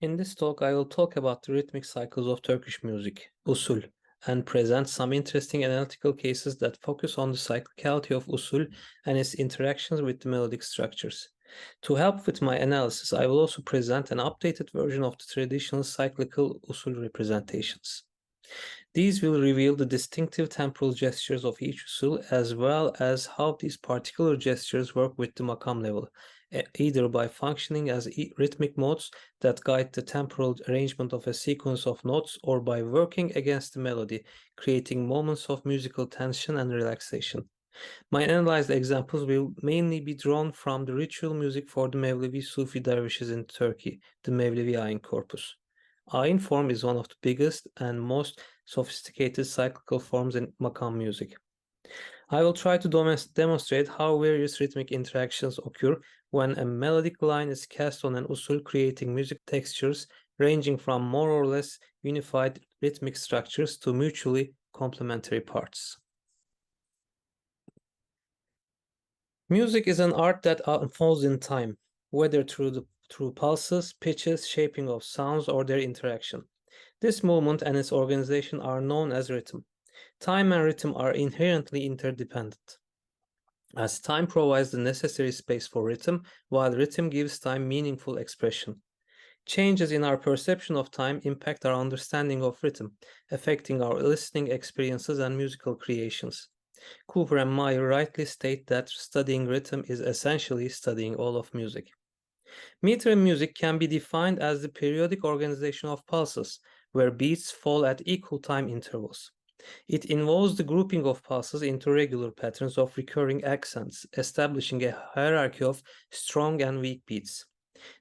In this talk, I will talk about the rhythmic cycles of Turkish music, usul, and present some interesting analytical cases that focus on the cyclicality of usul and its interactions with the melodic structures. To help with my analysis, I will also present an updated version of the traditional cyclical usul representations. These will reveal the distinctive temporal gestures of each usul, as well as how these particular gestures work with the makam level, either by functioning as rhythmic modes that guide the temporal arrangement of a sequence of notes, or by working against the melody, creating moments of musical tension and relaxation. My analyzed examples will mainly be drawn from the ritual music for the Mevlevi Sufi dervishes in Turkey, the Mevlevi Ayin corpus. Ayin form is one of the biggest and most sophisticated cyclical forms in makam music. I will try to demonstrate how various rhythmic interactions occur when a melodic line is cast on an usul, creating music textures ranging from more or less unified rhythmic structures to mutually complementary parts. Music is an art that unfolds in time, whether through pulses, pitches, shaping of sounds, or their interaction. This movement and its organization are known as rhythm. Time and rhythm are inherently interdependent, as time provides the necessary space for rhythm, while rhythm gives time meaningful expression. Changes in our perception of time impact our understanding of rhythm, affecting our listening experiences and musical creations. Cooper and Meyer rightly state that studying rhythm is essentially studying all of music. Meter in music can be defined as the periodic organization of pulses, where beats fall at equal time intervals. It involves the grouping of pulses into regular patterns of recurring accents, establishing a hierarchy of strong and weak beats.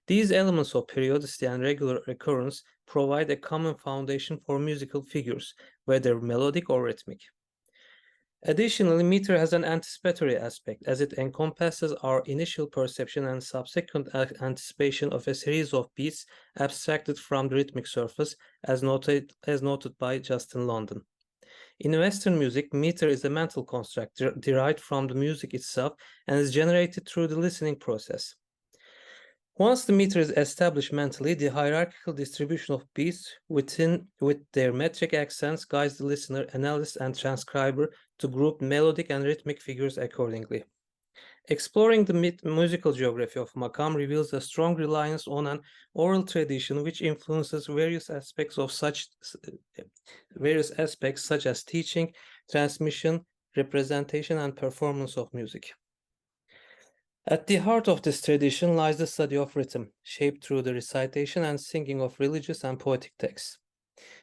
These elements of periodicity and regular recurrence provide a common foundation for musical figures, whether melodic or rhythmic. Additionally, meter has an anticipatory aspect, as it encompasses our initial perception and subsequent anticipation of a series of beats abstracted from the rhythmic surface, as noted by Justin London. In Western music, meter is a mental construct derived from the music itself and is generated through the listening process. Once the meter is established mentally, the hierarchical distribution of beats with their metric accents guides the listener, analyst, and transcriber to group melodic and rhythmic figures accordingly. Exploring the musical geography of makam reveals a strong reliance on an oral tradition which influences various aspects such as teaching, transmission, representation, and performance of music. At the heart of this tradition lies the study of rhythm, shaped through the recitation and singing of religious and poetic texts.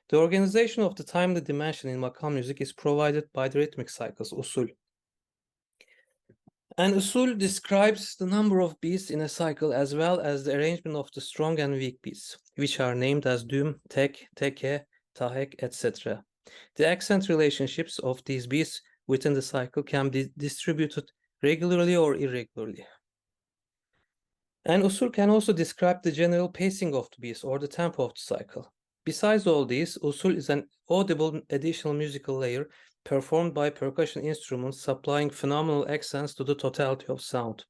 The organization of the timely dimension in makam music is provided by the rhythmic cycles, usul. An usul describes the number of beats in a cycle as well as the arrangement of the strong and weak beats, which are named as düm, tek, teke, tahek, etc. The accent relationships of these beats within the cycle can be distributed regularly or irregularly. An usul can also describe the general pacing of the beats or the tempo of the cycle. Besides all these, usul is an audible additional musical layer performed by percussion instruments, supplying phenomenal accents to the totality of sound.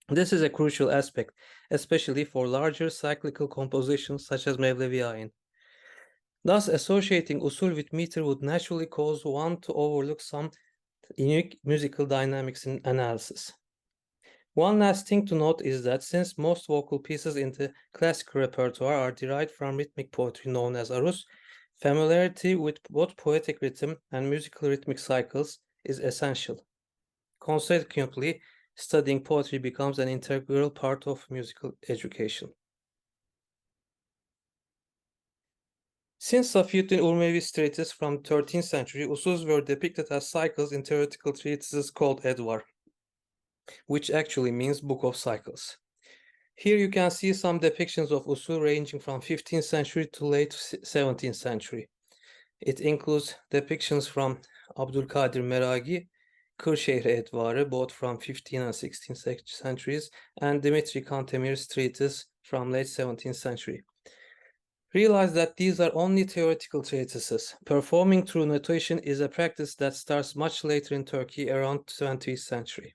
This is a crucial aspect, especially for larger cyclical compositions such as Mevlevi Ayin. Thus, associating usul with meter would naturally cause one to overlook some unique musical dynamics in analysis. One last thing to note is that since most vocal pieces in the classical repertoire are derived from rhythmic poetry known as aruz, familiarity with both poetic rhythm and musical rhythmic cycles is essential. Consequently, studying poetry becomes an integral part of musical education. Since Safiuddin Urmevi's treatise from the 13th century, usuls were depicted as cycles in theoretical treatises called Edvar, which actually means Book of Cycles. Here you can see some depictions of usul ranging from 15th century to late 17th century. It includes depictions from Abdülkadir Meragi, Kırşehir Edvarı, both from 15th and 16th centuries, and Dimitri Cantemir's treatise from late 17th century. Realize that these are only theoretical treatises. Performing through notation is a practice that starts much later in Turkey, around 20th century.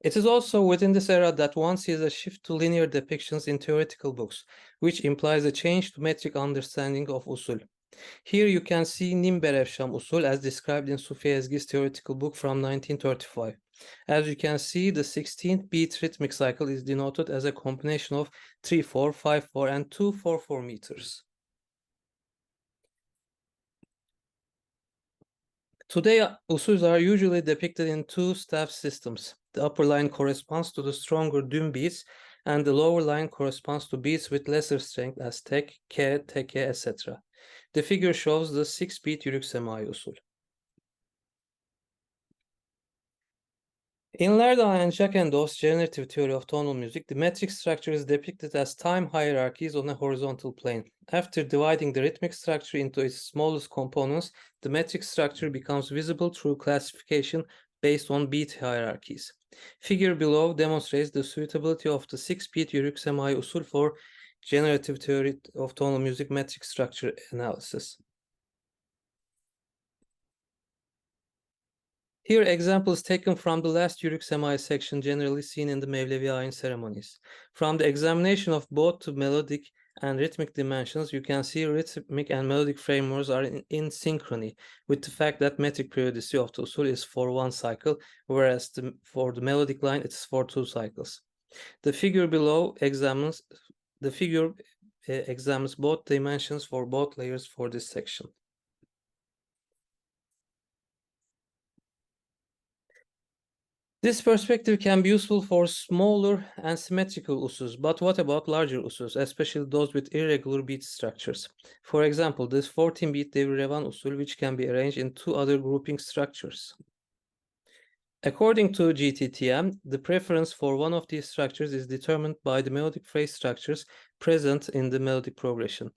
It is also within this era that one sees a shift to linear depictions in theoretical books, which implies a change to metric understanding of usul. Here you can see Nim Berefsham Usul as described in Sufi Ezgi's theoretical book from 1935. As you can see, the 16th beat rhythmic cycle is denoted as a combination of 3/4, 5/4, and 2/4/4 meters. Today, usuls are usually depicted in two staff systems. The upper line corresponds to the stronger düm beats, and the lower line corresponds to beats with lesser strength as tek, ke, teke, etc. The figure shows the 6-beat yürük semai usul. In Lerda and Jacques Endos's generative theory of tonal music, the metric structure is depicted as time hierarchies on a horizontal plane. After dividing the rhythmic structure into its smallest components, the metric structure becomes visible through classification based on beat hierarchies. Figure below demonstrates the suitability of the 6-beat yürük semai usul for generative theory of tonal music metric structure analysis. Here, examples taken from the last yürük semai section generally seen in the Mevlevi ayin ceremonies. From the examination of both the melodic and rhythmic dimensions, you can see rhythmic and melodic frameworks are in synchrony with the fact that metric periodicity of the usul is for one cycle, whereas for the melodic line it is for 2 cycles. The figure below examines both dimensions for both layers for this section. This perspective can be useful for smaller and symmetrical usus, but what about larger usus, especially those with irregular beat structures? For example, this 14-beat Devir Revan usul, which can be arranged in 2 other grouping structures. According to GTTM, the preference for one of these structures is determined by the melodic phrase structures present in the melodic progression.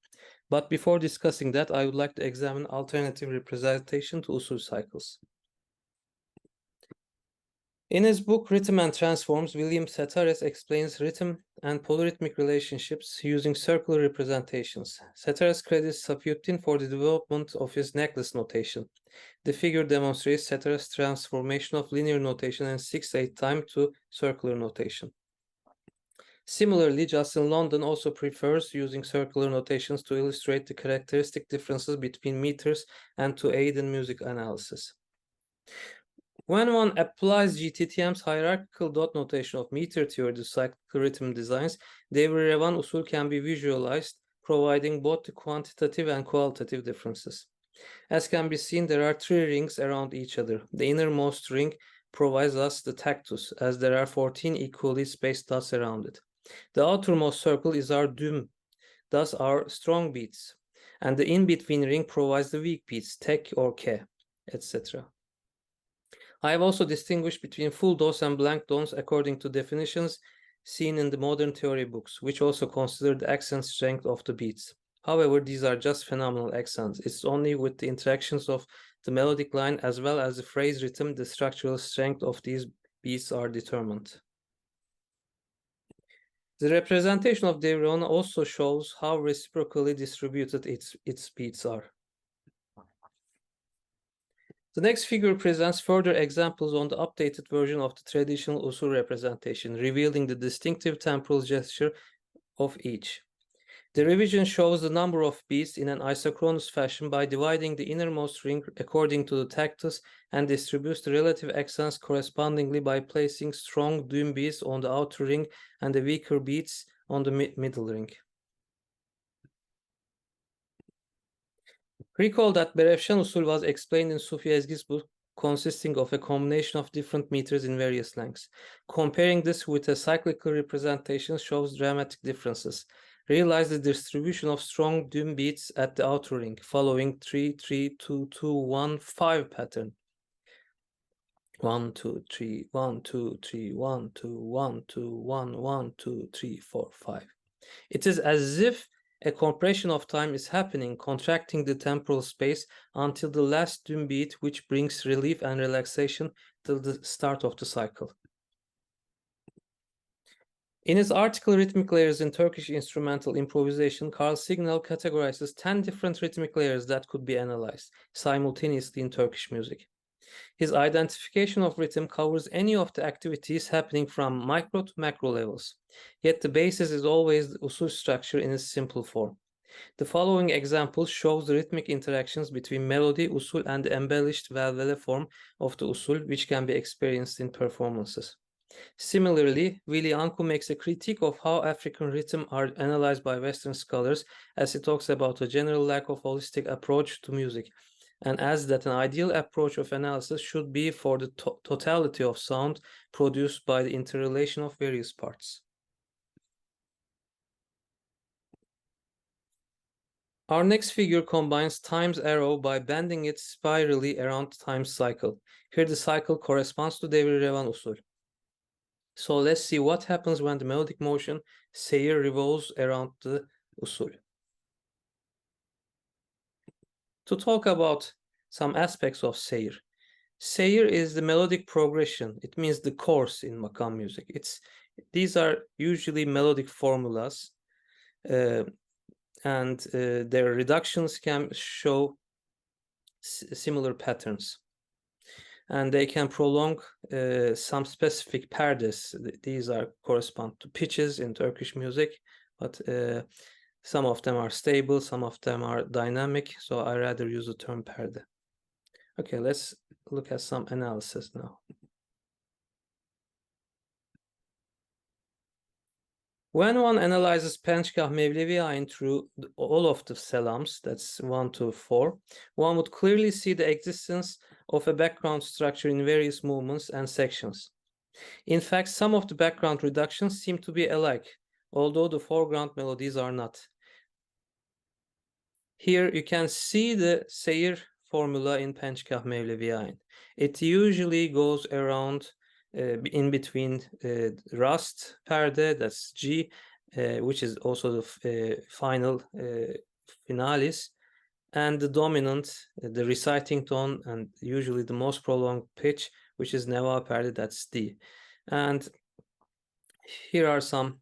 But before discussing that, I would like to examine alternative representation to usul cycles. In his book Rhythm and Transforms, William Setares explains rhythm and polyrhythmic relationships using circular representations. Setares credits Safiuddin for the development of his necklace notation. The figure demonstrates Setares' transformation of linear notation in 6/8 time to circular notation. Similarly, Justin London also prefers using circular notations to illustrate the characteristic differences between meters and to aid in music analysis. When one applies GTTM's hierarchical dot notation of meter theory to cyclical rhythm designs, Devir Revan usul can be visualized, providing both the quantitative and qualitative differences. As can be seen, there are 3 rings around each other. The innermost ring provides us the tactus, as there are 14 equally spaced dots around it. The outermost circle is our düm, thus our strong beats, and the in-between ring provides the weak beats, tek or ke, etc. I have also distinguished between full dose and blank dose according to definitions seen in the modern theory books, which also consider the accent strength of the beats. However, these are just phenomenal accents. It's only with the interactions of the melodic line as well as the phrase rhythm the structural strength of these beats are determined. The representation of Devir Revan also shows how reciprocally distributed its beats are. The next figure presents further examples on the updated version of the traditional usul representation, revealing the distinctive temporal gesture of each. The revision shows the number of beats in an isochronous fashion by dividing the innermost ring according to the tactus and distributes the relative accents correspondingly by placing strong düm beats on the outer ring and the weaker beats on the middle ring. Recall that Berefshan usul was explained in Sufi Ezgi's book, consisting of a combination of different meters in various lengths. Comparing this with a cyclical representation shows dramatic differences. Realize the distribution of strong düm beats at the outer ring, following 3-3-2-2-1-5 pattern. 1 2 3 1 2 3 1 2 1 2 1 1 2 3 4 5. It is as if a compression of time is happening, contracting the temporal space until the last düm beat, which brings relief and relaxation till the start of the cycle. In his article Rhythmic Layers in Turkish Instrumental Improvisation, Carl Signal categorizes 10 different rhythmic layers that could be analyzed simultaneously in Turkish music. His identification of rhythm covers any of the activities happening from micro to macro levels, yet the basis is always the usul structure in its simple form. The following example shows the rhythmic interactions between melody, usul, and the embellished valvele form of the usul, which can be experienced in performances. Similarly, Willy Anku makes a critique of how African rhythm are analyzed by Western scholars, as he talks about a general lack of holistic approach to music, and adds that an ideal approach of analysis should be for the totality of sound produced by the interrelation of various parts. Our next figure combines time's arrow by bending it spirally around time's cycle. Here the cycle corresponds to Devir Revan usul. So let's see what happens when the melodic motion seyir revolves around the usul. To talk about some aspects of seyir. Seyir is the melodic progression. It means the course in makam music. These are usually melodic formulas, and their reductions can show similar patterns. And they can prolong some specific perdes. These correspond to pitches in Turkish music, but some of them are stable, some of them are dynamic, so I rather use the term perde. Okay, let's look at some analysis now. When one analyzes Penchkah Mevlevi Ayn through all of the selams, that's 1 to 4, one would clearly see the existence of a background structure in various movements and sections. In fact, some of the background reductions seem to be alike, although the foreground melodies are not. Here you can see the seyir formula in Penchkah Mevlevi Ayn. It usually goes around in between Rast perde, that's G, which is also the final finalis, and the dominant, the reciting tone, and usually the most prolonged pitch, which is Neva perde, that's D. And here are some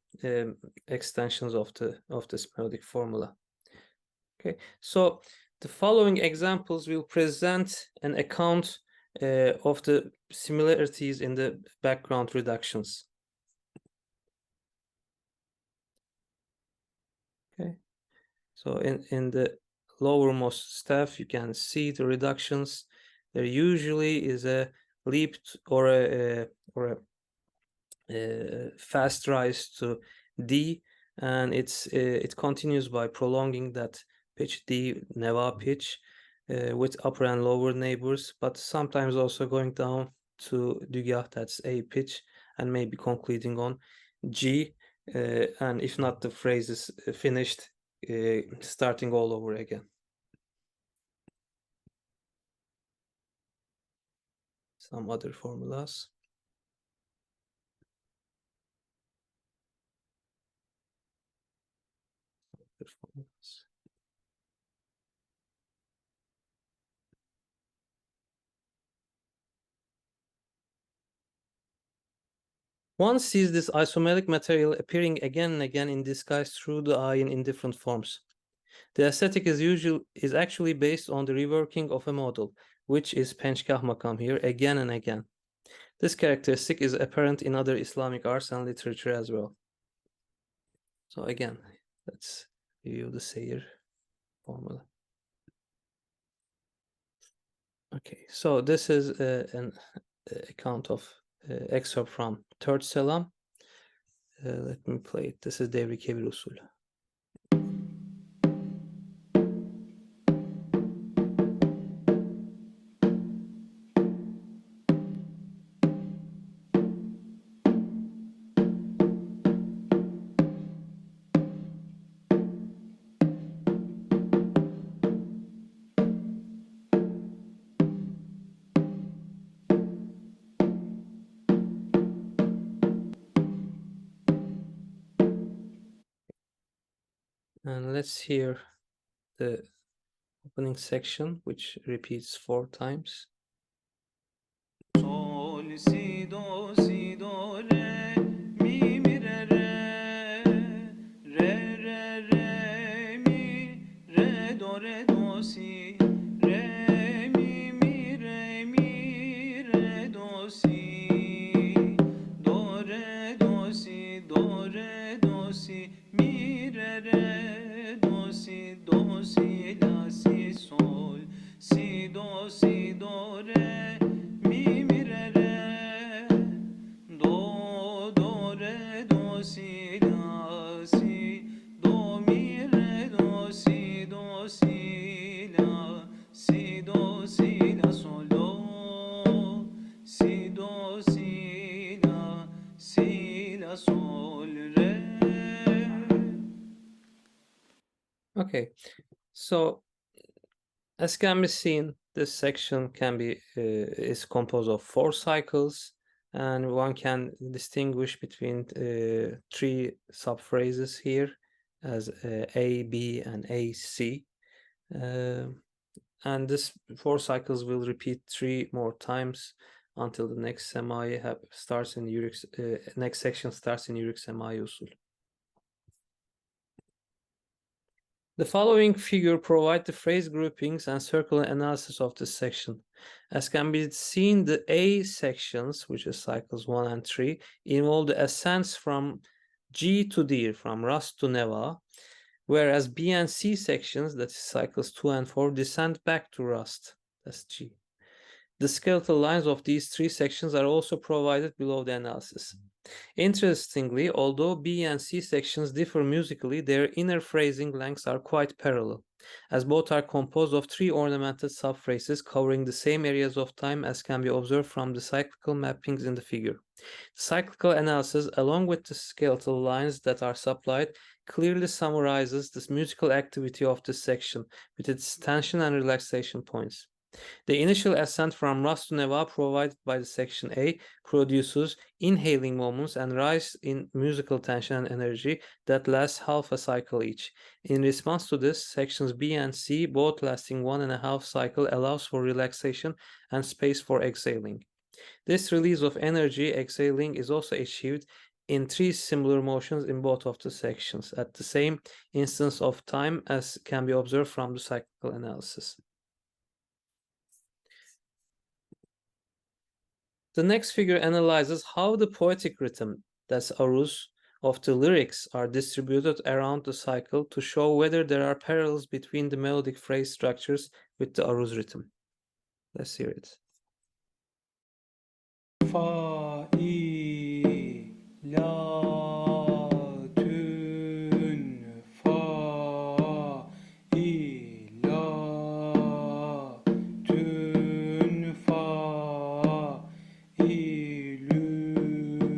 extensions of this melodic formula. Okay, so the following examples will present an account of the similarities in the background reductions. Okay, so in the lowermost staff, you can see the reductions. There usually is a leap or a fast rise to D, and it continues by prolonging that pitch D, Neva pitch, with upper and lower neighbors, but sometimes also going down to Dugah, that's A pitch, and maybe concluding on G, and if not, the phrase is finished, starting all over again. Some other formulas. One sees this isomeric material appearing again and again in disguise through the ayin in different forms. The aesthetic is actually based on the reworking of a model, which is Penchkah Makam here again and again. This characteristic is apparent in other Islamic arts and literature as well. So again, let's review the Seyir formula. Okay, so this is an account of excerpt from third selam. Let me play it. This is Devri Kevir Usul. And let's hear the opening section, which repeats 4 times. Sol, si, do, re, mi, re, re, mi, re, do, si, re, mi, re, mi, si do re do si mi re do si la si sol si do re mi re do re do si la si do mi re do si la si la sol do si la sol re. Okay, so as can be seen, this section is composed of 4 cycles, and one can distinguish between 3 subphrases here as A, B, and A, C. And this 4 cycles will repeat 3 more times until the next semi starts in next section starts in Yurik semi usul. The following figure provides the phrase groupings and circular analysis of this section. As can be seen, the A sections, which is cycles 1 and 3, involve the ascents from G to D, from Rast to Neva, whereas B and C sections, that is cycles 2 and 4, descend back to Rast, that's G. The skeletal lines of these 3 sections are also provided below the analysis. Interestingly, although B and C sections differ musically, their inner phrasing lengths are quite parallel, as both are composed of 3 ornamented subphrases covering the same areas of time, as can be observed from the cyclical mappings in the figure. The cyclical analysis, along with the skeletal lines that are supplied, clearly summarizes this musical activity of this section with its tension and relaxation points. The initial ascent from Rast to Neva provided by the section A produces inhaling moments and rise in musical tension and energy that lasts half a cycle each. In response to this, sections B and C, both lasting 1.5 cycle, allows for relaxation and space for exhaling. This release of energy exhaling is also achieved in 3 similar motions in both of the sections at the same instance of time, as can be observed from the cyclical analysis. The next figure analyzes how the poetic rhythm, that's aruz, of the lyrics are distributed around the cycle to show whether there are parallels between the melodic phrase structures with the aruz rhythm. Let's hear it. Fa i la tün fa i la tün fa i lün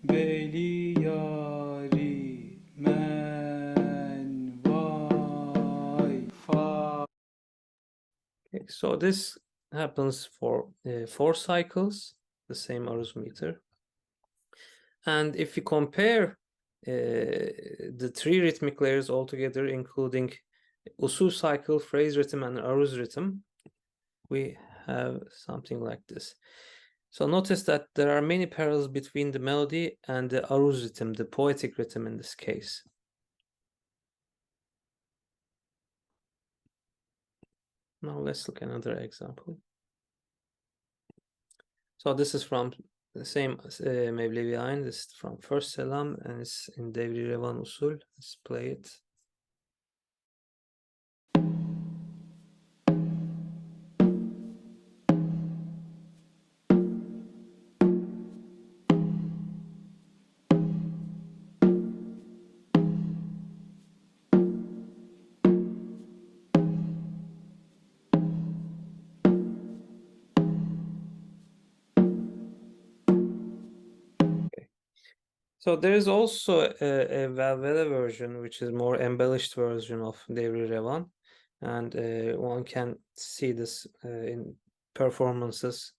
beli yari men vay fa. Okay, so this happens for 4 cycles, the same aruz meter. And if we compare the 3 rhythmic layers altogether, including usul cycle, phrase rhythm, and aruz rhythm, we have something like this. So notice that there are many parallels between the melody and the aruz rhythm, the poetic rhythm in this case. Now let's look at another example. So this is from the same Mevlevi Ayn. This is from first Selam, and it's in Devri Revan Usul. Let's play it. So there is also a Valvela version, which is more embellished version of Devri Revan, and one can see this in performances.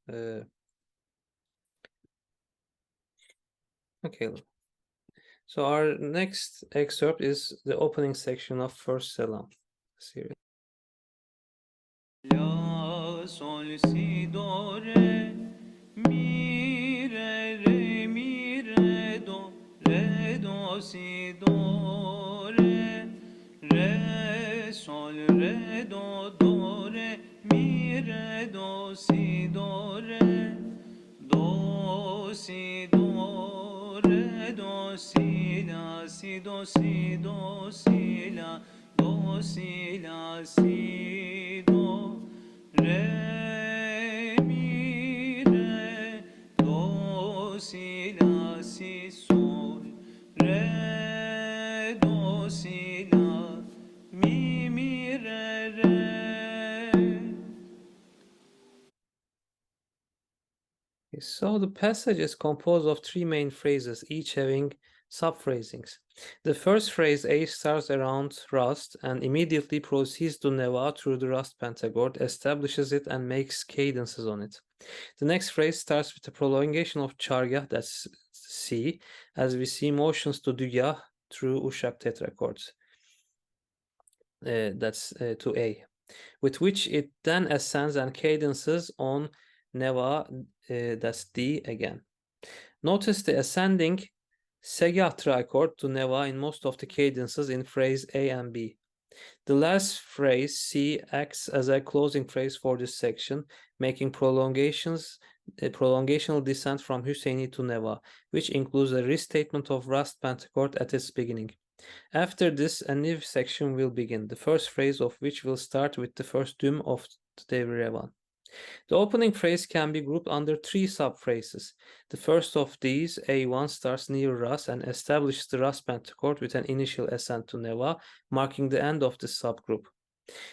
Okay, so our next excerpt is the opening section of First Selam series. La sol si do re mi re do si do re sol re do re mi re do si do do, si, do, si, la, do, si, la, si, do, re, mi, re, do, si, la, si, sol, re, do, si, la, mi, re, re. So the passage is composed of three main phrases, each having subphrasings. The first phrase, A, starts around Rast and immediately proceeds to Neva through the Rast pentachord, establishes it and makes cadences on it. The next phrase starts with a prolongation of Chargah, that's C, as we see motions to Dugah through Uşak tetrachords, that's to A, with which it then ascends and cadences on Neva, that's D again. Notice the ascending Segah trichord to Neva in most of the cadences in phrase A and B. The last phrase, C, acts as a closing phrase for this section, making prolongational descent from Hüseyni to Neva, which includes a restatement of Rast pentachord at its beginning. After this, a new section will begin, the first phrase of which will start with the first düm of the Devri Revan. The opening phrase can be grouped under three subphrases. The first of these, A1, starts near Ras and establishes the Ras pentachord with an initial ascent to Neva, marking the end of this subgroup.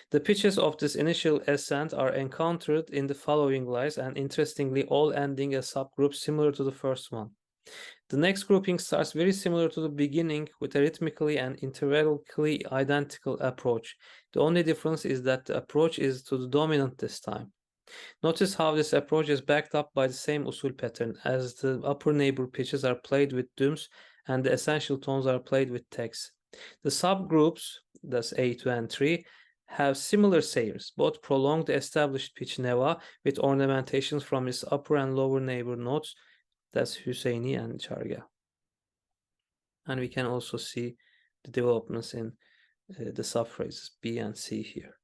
The pitches of this initial ascent are encountered in the following lines and interestingly all ending a subgroup similar to the first one. The next grouping starts very similar to the beginning with a rhythmically and intervallically identical approach. The only difference is that the approach is to the dominant this time. Notice how this approach is backed up by the same usul pattern, as the upper neighbor pitches are played with dums and the essential tones are played with text. The subgroups, that's A2 and 3, have similar sayers, both prolong the established pitch Neva with ornamentations from its upper and lower neighbor notes, that's Hüseyni and Chargah. And we can also see the developments in the subphrases B and C here.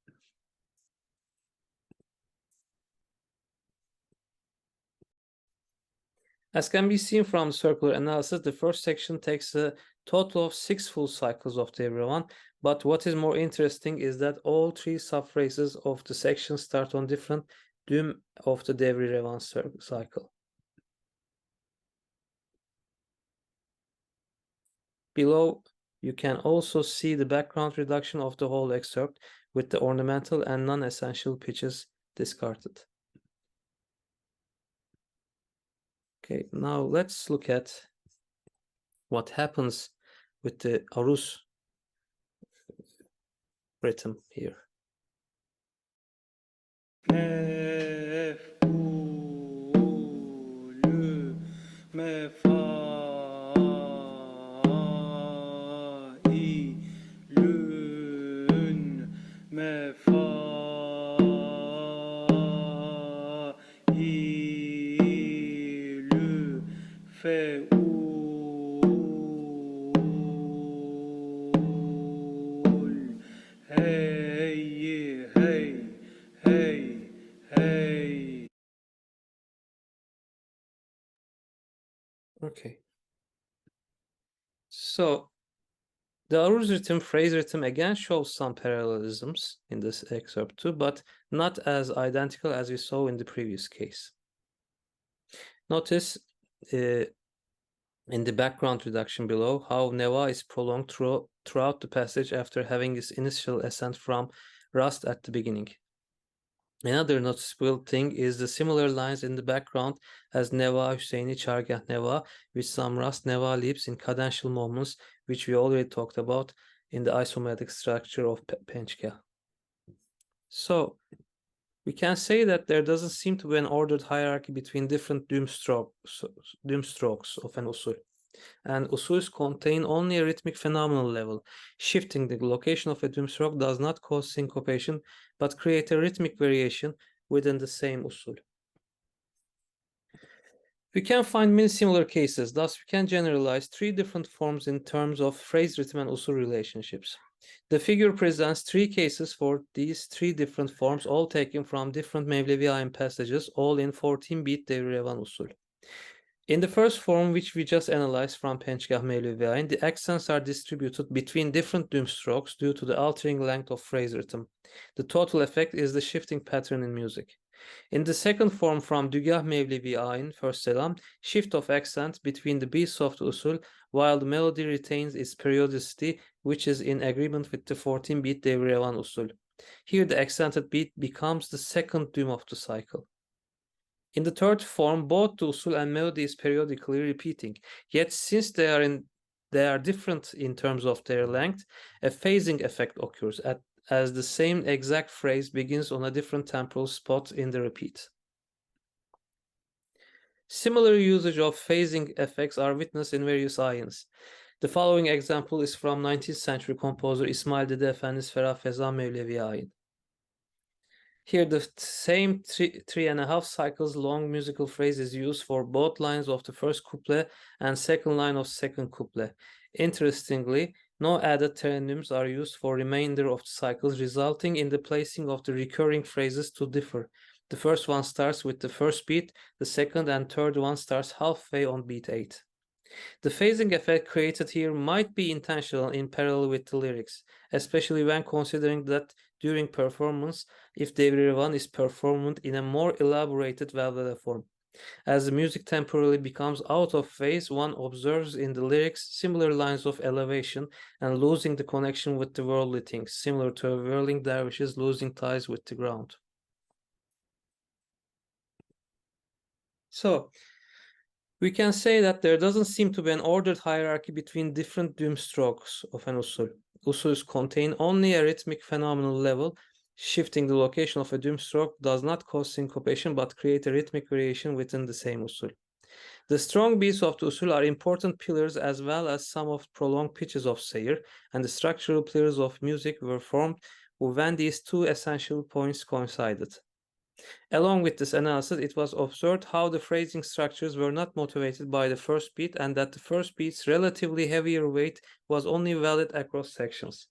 As can be seen from the circular analysis, the first section takes a total of 6 full cycles of Devri Revan, but what is more interesting is that all three subphrases of the section start on different düm of the Devri Revan cycle. Below, you can also see the background reduction of the whole excerpt with the ornamental and non-essential pitches discarded. Okay, now let's look at what happens with the aruz rhythm here. Okay. So the aruz rhythm, phrase rhythm again shows some parallelisms in this excerpt too, but not as identical as we saw in the previous case. Notice in the background reduction below how Neva is prolonged throughout the passage after having its initial ascent from Rast at the beginning. Another noticeable thing is the similar lines in the background as Neva, Hüseyni, Chargah, Neva, with some Rast Neva leaps in cadential moments, which we already talked about in the isometric structure of Penchka. So we can say that there doesn't seem to be an ordered hierarchy between different düm strokes of an usul. And usuls contain only a rhythmic phenomenal level. Shifting the location of a düm stroke does not cause syncopation, but create a rhythmic variation within the same usul. We can find many similar cases, thus we can generalize three different forms in terms of phrase rhythm and usul relationships. The figure presents three cases for these three different forms, all taken from different Mevlevi ayin passages, all in 14-beat Devri Revan usul. In the first form, which we just analyzed from Pençgah Mevlevi Ayn, the accents are distributed between different düm strokes due to the altering length of phrase rhythm. The total effect is the shifting pattern in music. In the second form from Dügah Mevlevi Ayn, first selam, shift of accent between the beats of the usul while the melody retains its periodicity, which is in agreement with the 14-beat Devrevan usul. Here the accented beat becomes the second düm of the cycle. In the third form, both the usul and melody is periodically repeating, yet since they are different in terms of their length, a phasing effect occurs as the same exact phrase begins on a different temporal spot in the repeat. Similar usage of phasing effects are witnessed in various ayins. The following example is from 19th century composer İsmail Dede Efendi's Ferah Feza Mevlevi ayin. Here the same three and a half cycles long musical phrase is used for both lines of the first couplet and second line of second couplet. Interestingly, no added tereniums are used for remainder of the cycles, resulting in the placing of the recurring phrases to differ. The first one starts with the first beat, the second and third one starts halfway on beat 8. The phasing effect created here might be intentional in parallel with the lyrics, especially when considering that during performance, if Devrivan is performed in a more elaborated valvula form. As the music temporarily becomes out of phase, one observes in the lyrics similar lines of elevation and losing the connection with the worldly things, similar to a whirling dervishes losing ties with the ground. So, we can say that there doesn't seem to be an ordered hierarchy between different düm strokes of an usul. Usuls contain only a rhythmic phenomenal level. Shifting the location of a düm stroke does not cause syncopation but create a rhythmic variation within the same usul. The strong beats of the usul are important pillars as well as some of prolonged pitches of seyir, and the structural pillars of music were formed when these two essential points coincided. Along with this analysis, it was observed how the phrasing structures were not motivated by the first beat and that the first beat's relatively heavier weight was only valid across sections.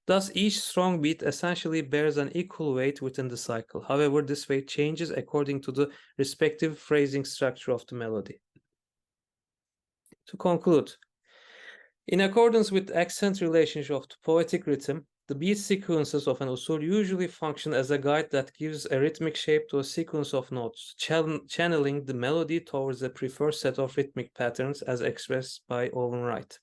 Thus, each strong beat essentially bears an equal weight within the cycle. However, this weight changes according to the respective phrasing structure of the melody. To conclude, in accordance with the accent relationship of the poetic rhythm, the beat sequences of an usul usually function as a guide that gives a rhythmic shape to a sequence of notes, channeling the melody towards a preferred set of rhythmic patterns as expressed by Owen Wright.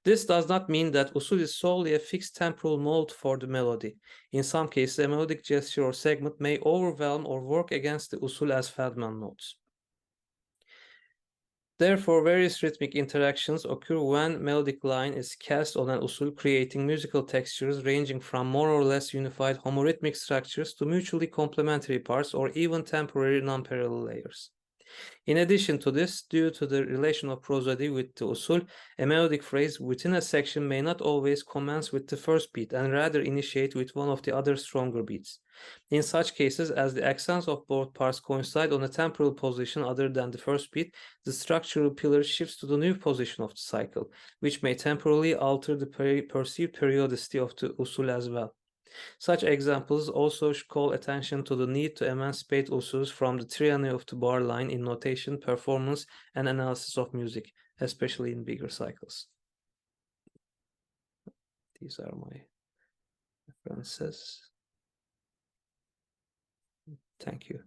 This does not mean that usul is solely a fixed temporal mode for the melody. In some cases, a melodic gesture or segment may overwhelm or work against the usul as Feldman notes. Therefore, various rhythmic interactions occur when melodic line is cast on an usul, creating musical textures ranging from more or less unified homorhythmic structures to mutually complementary parts or even temporary non-parallel layers. In addition to this, due to the relation of prosody with the usul, a melodic phrase within a section may not always commence with the first beat and rather initiate with one of the other stronger beats. In such cases, as the accents of both parts coincide on a temporal position other than the first beat, the structural pillar shifts to the new position of the cycle, which may temporarily alter the perceived periodicity of the usul as well. Such examples also call attention to the need to emancipate usuls from the tyranny of the bar line in notation, performance, and analysis of music, especially in bigger cycles. These are my references. Thank you.